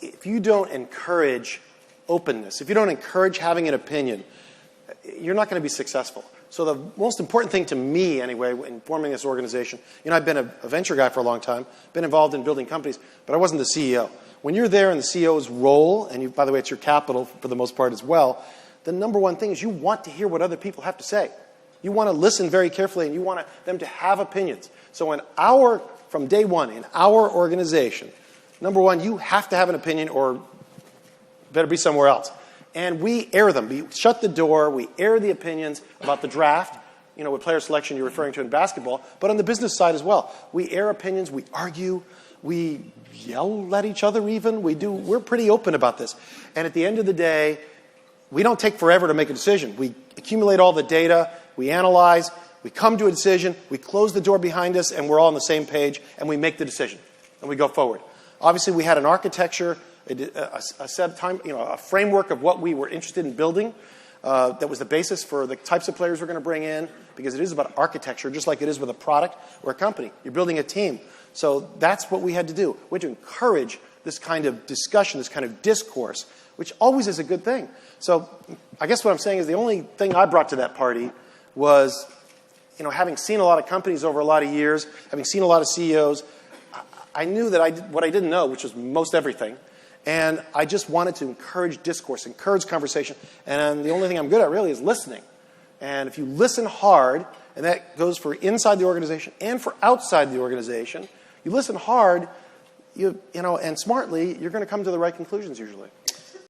if you don't encourage openness, if you don't encourage having an opinion, you're not going to be successful. So the most important thing to me, anyway, in forming this organization, I've been a venture guy for a long time, been involved in building companies, but I wasn't the CEO. When you're there in the CEO's role, and by the way, it's your capital for the most part as well, the number one thing is you want to hear what other people have to say. You want to listen very carefully, and you want them to have opinions. So from day one, in our organization, number one, you have to have an opinion or better be somewhere else. And we air them. We shut the door. We air the opinions about the draft, with player selection you're referring to in basketball, but on the business side as well. We air opinions. We argue. We yell at each other even. We're pretty open about this. And at the end of the day, we don't take forever to make a decision. We accumulate all the data. We analyze. We come to a decision. We close the door behind us, and we're all on the same page, and we make the decision. And we go forward. Obviously, we had an architecture, a framework of what we were interested in building that was the basis for the types of players we're going to bring in, because it is about architecture, just like it is with a product or a company. You're building a team. So that's what we had to do. We had to encourage this kind of discussion, this kind of discourse, which always is a good thing. So I guess what I'm saying is the only thing I brought to that party was, having seen a lot of companies over a lot of years, having seen a lot of CEOs, I knew that what I didn't know, which was most everything, and I just wanted to encourage discourse, encourage conversation, and the only thing I'm good at really is listening. And if you listen hard, and that goes for inside the organization and for outside the organization, you listen hard, and smartly, you're going to come to the right conclusions usually.